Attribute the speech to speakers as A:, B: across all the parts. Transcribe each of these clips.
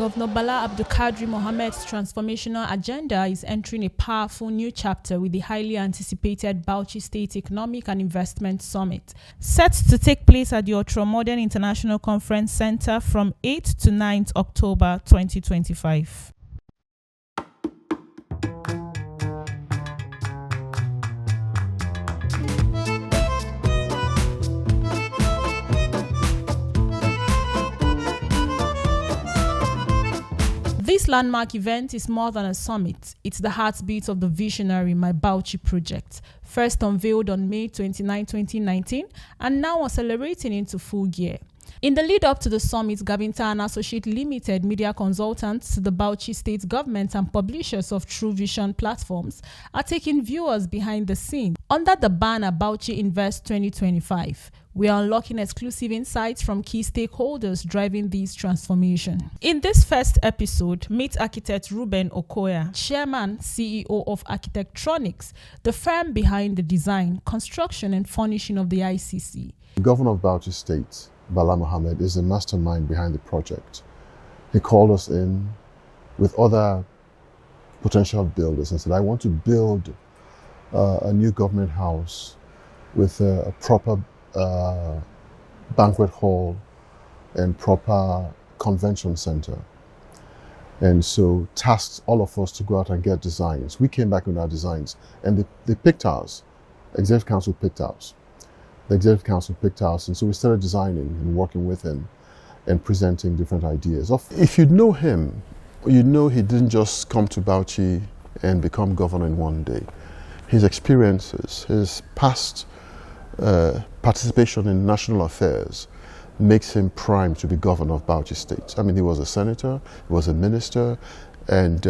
A: Governor Bala Mohammed's transformational agenda is entering a powerful new chapter with the highly anticipated Bauchi State Economic and Investment Summit, set to take place at the Ultramodern International Conference Center from 8th to 9th October 2025. This landmark event is more than a summit. It's the heartbeat of the visionary My Bauchi project, first unveiled on May 29, 2019, and now accelerating into full gear. In the lead up to the summit, Gavinta and Associate Limited media consultants to the Bauchi state government and publishers of True Vision platforms are taking viewers behind the scene. Under the banner Bauchi Invest 2025, we are unlocking exclusive insights from key stakeholders driving this transformation. In this first episode, meet architect Reuben Okoya, chairman, CEO of Architectronics, the firm behind the design, construction and furnishing of the ICC.
B: The governor of Bauchi State, Bala Mohammed, is the mastermind behind the project. He called us in with other potential builders and said, I want to build a new government house with a proper banquet hall and proper convention center. And so tasked all of us to go out and get designs. We came back with our designs and they picked ours. Executive Council picked ours. The Executive Council picked ours, and so we started designing and working with him and presenting different ideas. If you know him, you know he didn't just come to Bauchi and become governor in one day. His experiences, his past participation in national affairs makes him primed to be governor of Bauchi State. I mean, he was a senator, he was a minister, and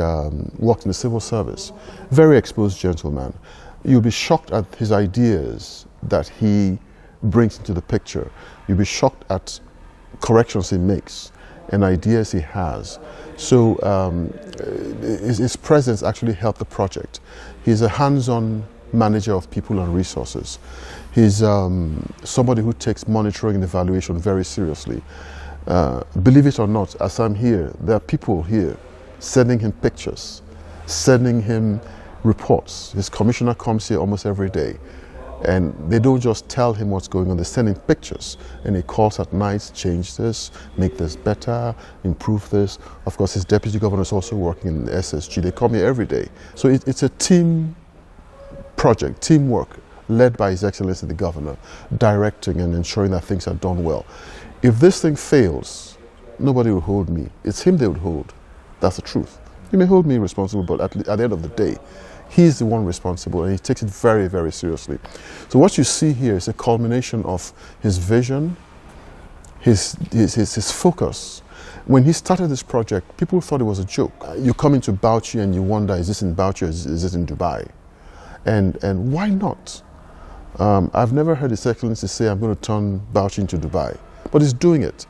B: worked in the civil service. Very exposed gentleman. You'll be shocked at his ideas that he brings into the picture. You'll be shocked at corrections he makes and ideas he has. So his presence actually helped the project. He's a hands-on manager of people and resources. He's somebody who takes monitoring and evaluation very seriously. Believe it or not, as I'm here, there are people here sending him pictures, sending him reports. His commissioner comes here almost every day. And they don't just tell him what's going on, they're sending pictures. And he calls at night, change this, make this better, improve this. Of course, his deputy governor is also working in the SSG. They come here every day. So it's a team project, teamwork, led by His Excellency the Governor, directing and ensuring that things are done well. If this thing fails, nobody will hold me. It's him they would hold. That's the truth. He may hold me responsible, but at the end of the day, he's the one responsible, and he takes it very, very seriously. So what you see here is a culmination of his vision, his focus. When he started this project, people thought it was a joke. You come into Bauchi and you wonder, is this in Bauchi or is it in Dubai? And why not? I've never heard His Excellency say, I'm going to turn Bauchi into Dubai. But he's doing it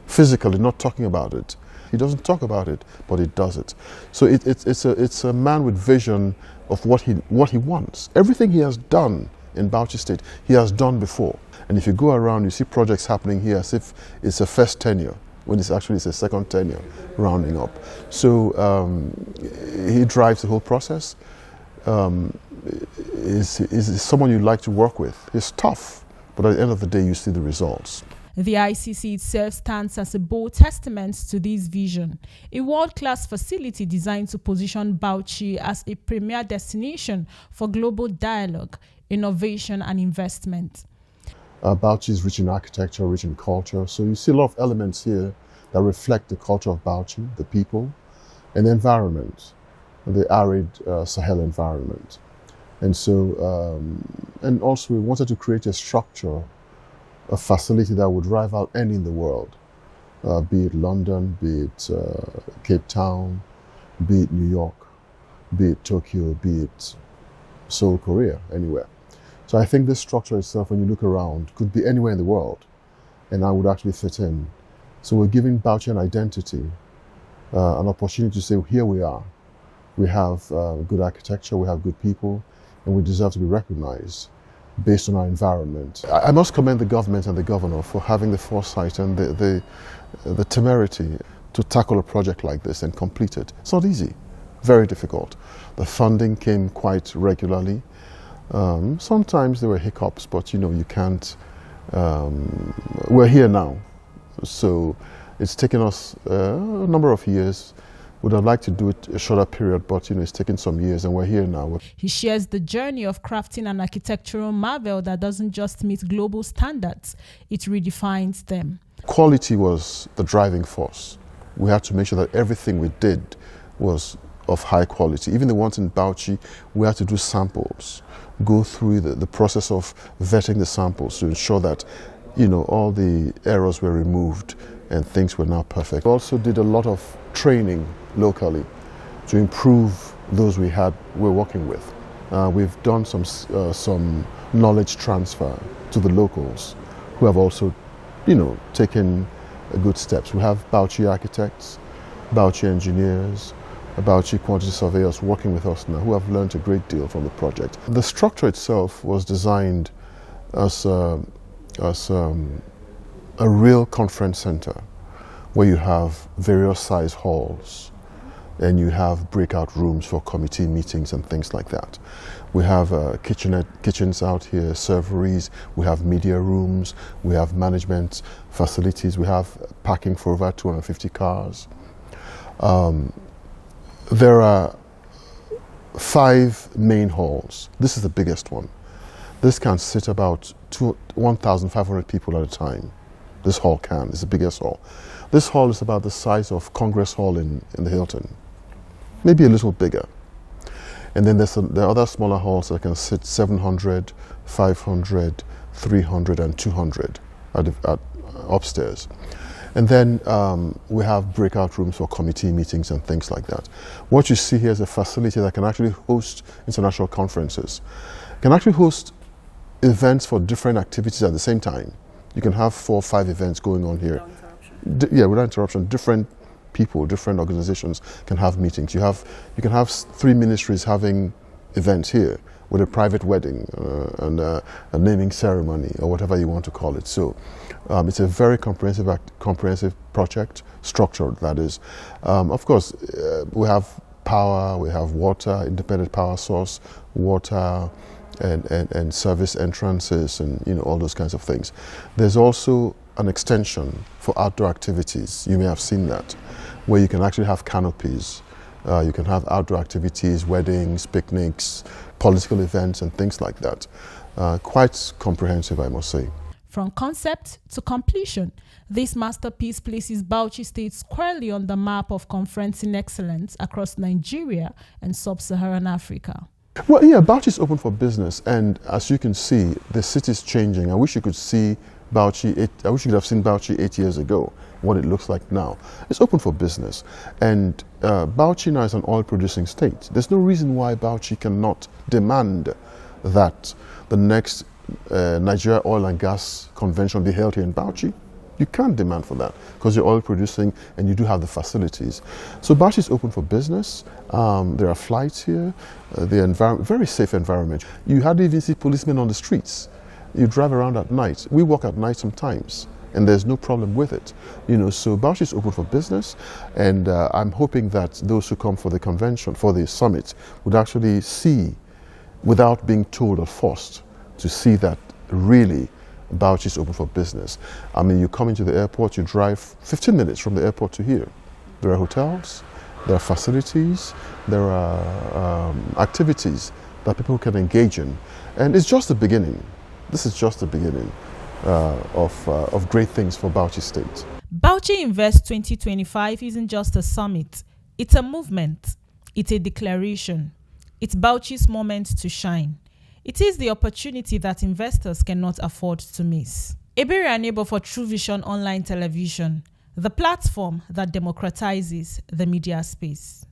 B: physically, not talking about it. He doesn't talk about it, but he does it. So it's a man with vision of what he wants. Everything he has done in Bauchi State, he has done before. And if you go around, you see projects happening here as if it's a first tenure, when it's actually a second tenure rounding up. So he drives the whole process. Is someone you like to work with. He's tough, but at the end of the day, you see the results.
A: The ICC itself stands as a bold testament to this vision, a world-class facility designed to position Bauchi as a premier destination for global dialogue, innovation and investment.
B: Bauchi is rich in architecture, rich in culture, so you see a lot of elements here that reflect the culture of Bauchi, the people, and the environment, the arid Sahel environment. And so, and also we wanted to create a structure, a facility that would rival any in the world, be it London, be it Cape Town, be it New York, be it Tokyo, be it Seoul, Korea, anywhere. So I think this structure itself, when you look around, could be anywhere in the world, and I would actually fit in. So we're giving Bauchi an identity, an opportunity to say, here we are. We have good architecture, we have good people, and we deserve to be recognized based on our environment. I must commend the government and the governor for having the foresight and the temerity to tackle a project like this and complete it. It's not easy, very difficult. The funding came quite regularly. Sometimes there were hiccups, but you can't. We're here now, so it's taken us a number of years. Would have liked to do it a shorter period, but it's taken some years, and we're here now.
A: He shares the journey of crafting an architectural marvel that doesn't just meet global standards, it redefines them.
B: Quality was the driving force. We had to make sure that everything we did was of high quality. Even the ones in Bauchi, we had to do samples, go through the process of vetting the samples to ensure that all the errors were removed and things were now perfect. We also did a lot of training locally to improve those we're working with. We've done some knowledge transfer to the locals who have also taken good steps. We have Bauchi architects, Bauchi engineers, Bauchi quantity surveyors working with us now who have learned a great deal from the project. The structure itself was designed as a real conference center where you have various size halls and you have breakout rooms for committee meetings and things like that. We have kitchens out here, serveries, we have media rooms, we have management facilities, we have parking for over 250 cars. There are 5 main halls. This is the biggest one. This can sit about 1,500 people at a time. This hall can. It's the biggest hall. This hall is about the size of Congress Hall in the Hilton, maybe a little bigger. And then there are other smaller halls that can sit 700, 500, 300, and 200 at upstairs. And then we have breakout rooms for committee meetings and things like that. What you see here is a facility that can actually host international conferences, can actually host events for different activities at the same time. You can have 4 or 5 events going on here. Without interruption. Without interruption. Different people, different organizations can have meetings. You can have 3 ministries having events here with a private wedding and a naming ceremony or whatever you want to call it. So it's a very comprehensive project, structured that is. Of course, we have power, we have water, independent power source, water, and service entrances and all those kinds of things. There's also an extension for outdoor activities. You may have seen that, where you can actually have canopies. You can have outdoor activities, weddings, picnics, political events and things like that. Quite comprehensive, I must say.
A: From concept to completion, this masterpiece places Bauchi State squarely on the map of conferencing excellence across Nigeria and sub-Saharan Africa.
B: Well, yeah, Bauchi is open for business, and as you can see, the city is changing. I wish you could see Bauchi. I wish you could have seen Bauchi 8 years ago, what it looks like now. It's open for business, and Bauchi now is an oil-producing state. There's no reason why Bauchi cannot demand that the next Nigeria Oil and Gas Convention be held here in Bauchi. You can't demand for that because you're oil producing and you do have the facilities. So Bauchi is open for business. There are flights here. The very safe environment. You hardly even see policemen on the streets. You drive around at night. We walk at night sometimes, and there's no problem with it. So Bauchi is open for business, and I'm hoping that those who come for the convention, for the summit, would actually see, without being told or forced, to see that really Bauchi is open for business. I mean, you come into the airport, you drive 15 minutes from the airport to here. There are hotels, there are facilities, there are activities that people can engage in. And it's just the beginning. This is just the beginning of great things for Bauchi State.
A: Bauchi Invest 2025 isn't just a summit. It's a movement. It's a declaration. It's Bauchi's moment to shine. It is the opportunity that investors cannot afford to miss. Ebere Anebo for True Vision Online Television, the platform that democratizes the media space.